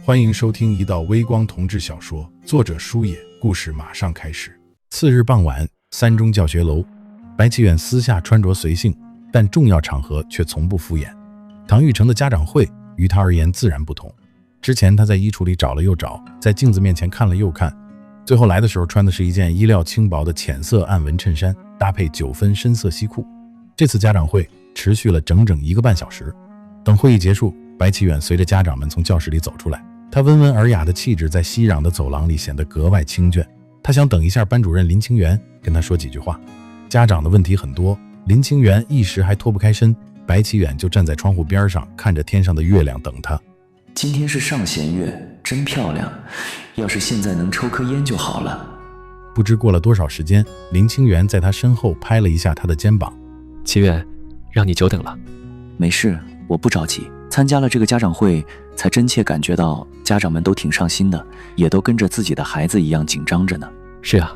欢迎收听一道微光同志小说，作者书野，故事马上开始。次日傍晚，三中教学楼，白启远私下穿着随性，但重要场合却从不敷衍。唐玉成的家长会于他而言自然不同。之前他在衣橱里找了又找，在镜子面前看了又看，最后来的时候穿的是一件衣料轻薄的浅色暗纹衬衫，搭配9分深色西裤。这次家长会持续了整整1个半小时。等会议结束，白启远随着家长们从教室里走出来，他温文尔雅的气质在熙攘的走廊里显得格外清隽。他想等一下班主任林清源跟他说几句话。家长的问题很多，林清源一时还脱不开身，白启远就站在窗户边上看着天上的月亮等他。今天是上弦月，真漂亮，要是现在能抽颗烟就好了。不知过了多少时间，林清源在他身后拍了一下他的肩膀。祈远，让你久等了。没事，我不着急。参加了这个家长会，才真切感觉到家长们都挺上心的，也都跟着自己的孩子一样紧张着呢。是啊，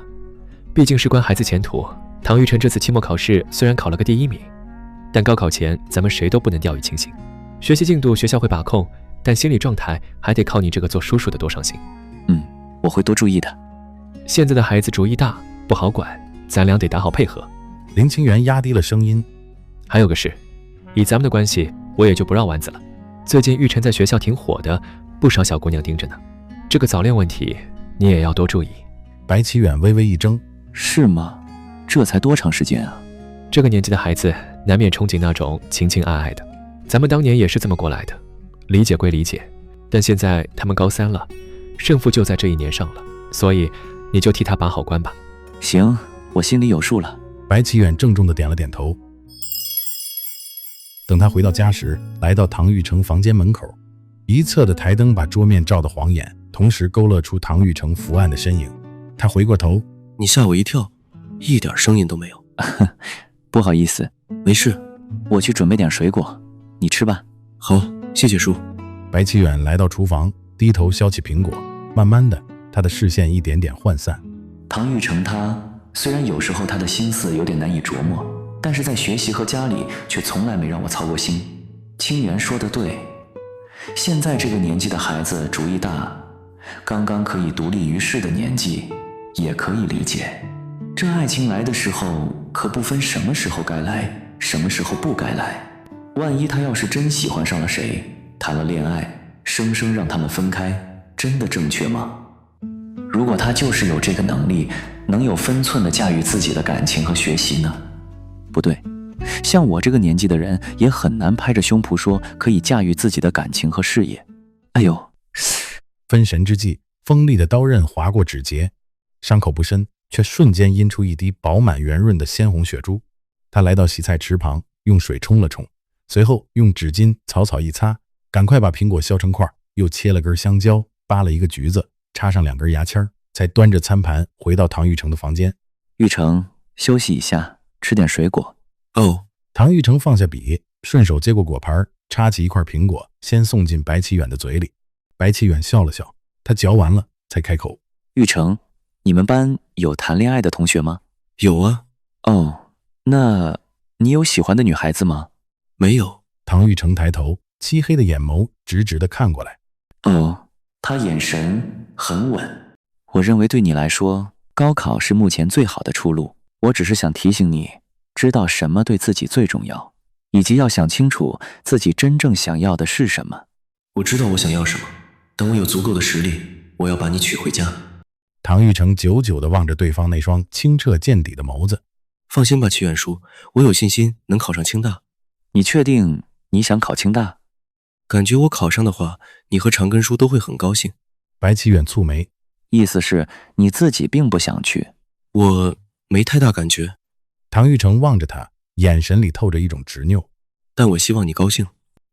毕竟事关孩子前途。唐玉成这次期末考试虽然考了个第1名，但高考前咱们谁都不能掉以轻心。学习进度学校会把控，但心理状态还得靠你这个做叔叔的多上心。我会多注意的。现在的孩子主意大，不好管，咱俩得打好配合。林清源压低了声音。还有个事，以咱们的关系，我也就不绕弯子了。最近玉成在学校挺火的，不少小姑娘盯着呢。这个早恋问题，你也要多注意。白启远微微一怔。是吗？这才多长时间啊？这个年纪的孩子难免憧憬那种情情爱爱的，咱们当年也是这么过来的。理解归理解，但现在他们高3了，胜负就在这1年上了，所以你就替他把好关吧。行，我心里有数了。白启远郑重地点了点头。等他回到家时，来到唐玉成房间门口，一侧的台灯把桌面照得晃眼，同时勾勒出唐玉成伏案的身影。他回过头。你吓我一跳，一点声音都没有。不好意思。没事，我去准备点水果，你吃吧。好，谢谢叔。白启远来到厨房，低头削起苹果，慢慢的，他的视线一点点涣散。唐玉成他虽然有时候他的心思有点难以琢磨，但是在学习和家里却从来没让我操过心。清源说得对，现在这个年纪的孩子主意大，刚刚可以独立于世的年纪，也可以理解。这爱情来的时候，可不分什么时候该来，什么时候不该来。万一他要是真喜欢上了谁，谈了恋爱，生生让他们分开，真的正确吗？如果他就是有这个能力，能有分寸地驾驭自己的感情和学习呢？不对，像我这个年纪的人也很难拍着胸脯说可以驾驭自己的感情和事业。哎呦！分神之际，锋利的刀刃划过指节，伤口不深，却瞬间阴出一滴饱满圆润的鲜红血珠。他来到洗菜池旁，用水冲了冲，随后用纸巾草草一擦，赶快把苹果削成块，又切了根香蕉，扒了一个橘子，插上2根牙签，才端着餐盘回到唐玉成的房间。玉成，休息一下，吃点水果。哦。唐玉成放下笔，顺手接过果盘，插起一块苹果，先送进白启远的嘴里。白启远笑了笑，他嚼完了才开口。玉成，你们班有谈恋爱的同学吗？有啊。哦，那你有喜欢的女孩子吗？没有。唐玉成抬头，漆黑的眼眸直直地看过来。哦，他眼神很稳。我认为对你来说，高考是目前最好的出路。我只是想提醒你，知道什么对自己最重要，以及要想清楚自己真正想要的是什么。我知道我想要什么，等我有足够的实力，我要把你娶回家。唐玉成久久地望着对方那双清澈见底的眸子。放心吧，启远叔，我有信心能考上清大。你确定你想考清大？感觉我考上的话，你和长根叔都会很高兴。白启远蹙眉。意思是你自己并不想去？我没太大感觉。唐玉成望着他，眼神里透着一种执拗。但我希望你高兴。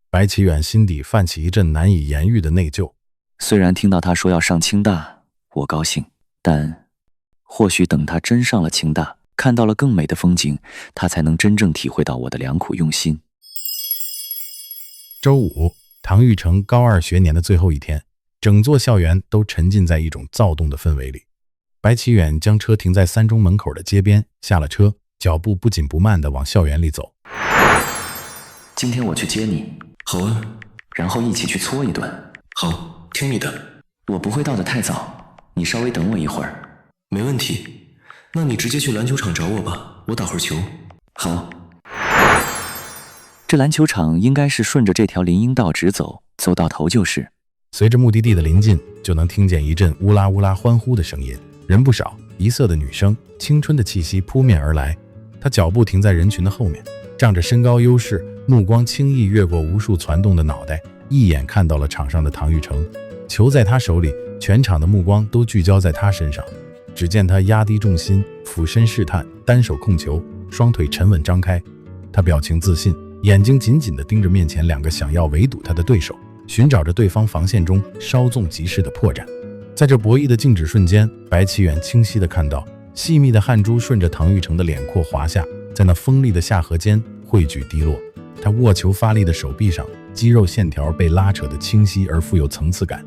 白启远心底泛起一阵难以言喻的内疚。虽然听到他说要上清大，我高兴，但或许等他真上了清大，看到了更美的风景，他才能真正体会到我的良苦用心。周五，唐玉成高2学年的最后一天，整座校园都沉浸在一种躁动的氛围里。白启远将车停在3中门口的街边，下了车，脚步不紧不慢地往校园里走。今天我去接你。好啊。然后一起去搓一顿。好。听你的。我不会到的太早，你稍微等我一会儿。没问题，那你直接去篮球场找我吧，我打会儿球。好。这篮球场应该是顺着这条林荫道直走，走到头就是。随着目的地的临近，就能听见一阵乌拉乌拉欢呼的声音，人不少，一色的女生，青春的气息扑面而来。他脚步停在人群的后面，仗着身高优势，目光轻易越过无数攒动的脑袋，一眼看到了场上的唐玉成。球在他手里，全场的目光都聚焦在他身上。只见他压低重心，俯身试探，单手控球，双腿沉稳张开。他表情自信，眼睛紧紧地盯着面前两个想要围堵他的对手，寻找着对方防线中稍纵即逝的破绽。在这博弈的静止瞬间，白启远清晰地看到细密的汗珠顺着唐玉成的脸廓滑下，在那锋利的下颌间汇聚滴落。他握球发力的手臂上，肌肉线条被拉扯得清晰而富有层次感。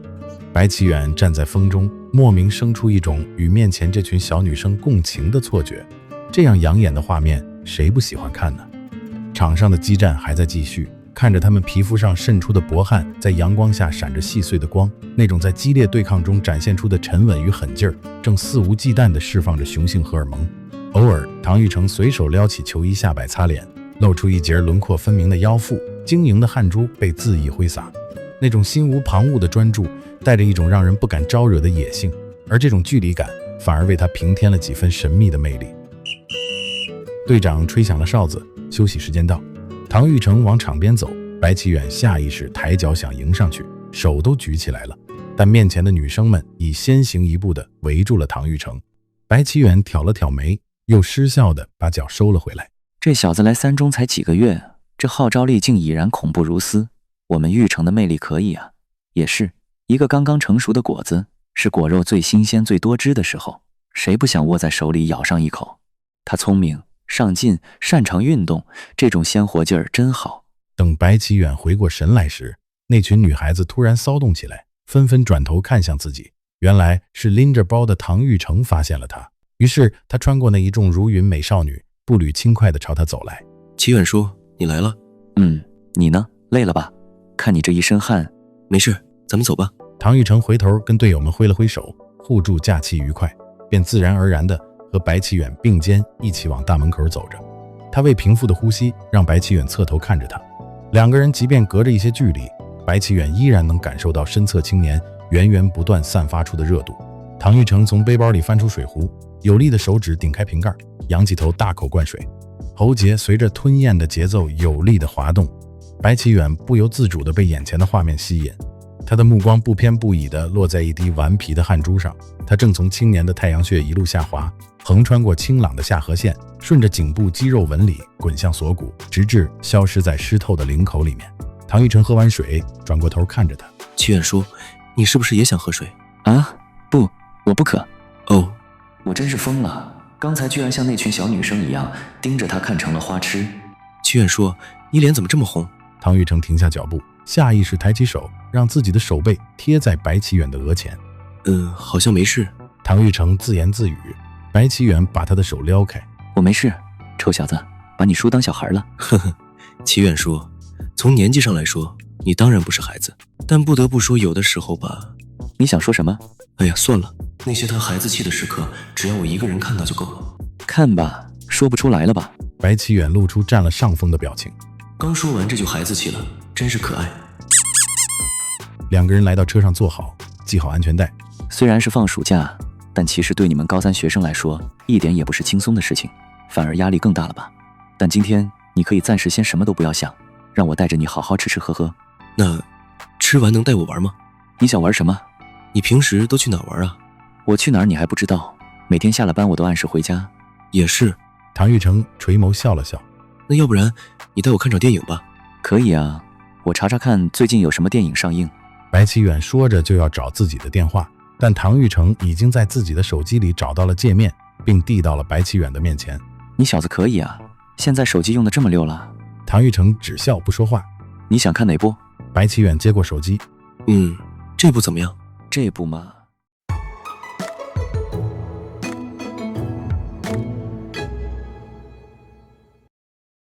白启远站在风中，莫名生出一种与面前这群小女生共情的错觉。这样养眼的画面，谁不喜欢看呢？场上的激战还在继续，看着他们皮肤上渗出的薄汗在阳光下闪着细碎的光，那种在激烈对抗中展现出的沉稳与狠劲儿，正肆无忌惮地释放着雄性荷尔蒙。偶尔，唐玉成随手撩起球衣下摆擦脸，露出一截轮廓分明的腰腹，晶莹的汗珠被恣意挥洒。那种心无旁骛的专注，带着一种让人不敢招惹的野性，而这种距离感反而为他平添了几分神秘的魅力。队长吹响了哨子，休息时间到。唐玉成往场边走，白启远下意识抬脚想迎上去，手都举起来了，但面前的女生们已先行一步地围住了唐玉成。白启远挑了挑眉，又失笑地把脚收了回来。这小子来三中才几个月，这号召力竟已然恐怖如斯。我们玉成的魅力可以啊，也是一个刚刚成熟的果子，是果肉最新鲜最多汁的时候，谁不想握在手里咬上一口？他聪明上进，擅长运动，这种鲜活劲儿真好。等白启远回过神来时，那群女孩子突然骚动起来，纷纷转头看向自己。原来是拎着包的唐玉成发现了他，于是他穿过那一众如云美少女，步履轻快地朝他走来。齐远说：“你来了。”“你呢？累了吧？看你这一身汗。”“没事，咱们走吧。”唐玉成回头跟队友们挥了挥手，互助假期愉快，便自然而然地和白启远并肩一起往大门口走着。他未平复的呼吸让白启远侧头看着他，两个人即便隔着一些距离，白启远依然能感受到身侧青年源源不断散发出的热度。唐玉成从背包里翻出水壶，有力的手指顶开瓶盖，仰起头大口灌水，喉结随着吞咽的节奏有力的滑动。白启远不由自主地被眼前的画面吸引，他的目光不偏不倚地落在一滴顽皮的汗珠上，他正从青年的太阳穴一路下滑，横穿过清朗的下颌线，顺着颈部肌肉纹理滚向锁骨，直至消失在湿透的领口里面。唐玉成喝完水，转过头看着他。齐远说：“你是不是也想喝水？”“啊，不，我不渴。”“哦，我真是疯了，刚才居然像那群小女生一样盯着他看成了花痴。”齐远说：“你脸怎么这么红？”唐玉成停下脚步，下意识抬起手，让自己的手背贴在白启远的额前。“好像没事。”唐玉成自言自语。白启远把他的手撩开。“我没事，臭小子，把你叔当小孩了。”“呵呵。”齐远说：“从年纪上来说，你当然不是孩子，但不得不说，有的时候吧。”“你想说什么？”“哎呀，算了，那些他孩子气的时刻，只要我一个人看到就够了。”“看吧，说不出来了吧？”白启远露出占了上风的表情。刚说完这就孩子气了，真是可爱。两个人来到车上坐好，系好安全带。虽然是放暑假，但其实对你们高三学生来说，一点也不是轻松的事情，反而压力更大了吧？但今天你可以暂时先什么都不要想，让我带着你好好吃吃喝喝。”“那吃完能带我玩吗？”“你想玩什么？”“你平时都去哪玩啊？”“我去哪儿你还不知道，每天下了班我都按时回家。”“也是。”唐玉成垂眸笑了笑。“那要不然你带我看场电影吧？”“可以啊，我查查看最近有什么电影上映。”白启远说着就要找自己的电话，但唐玉成已经在自己的手机里找到了界面，并递到了白启远的面前。“你小子可以啊，现在手机用得这么溜了。”唐玉成只笑不说话。“你想看哪部？”白启远接过手机。这部怎么样？”“这部嘛。”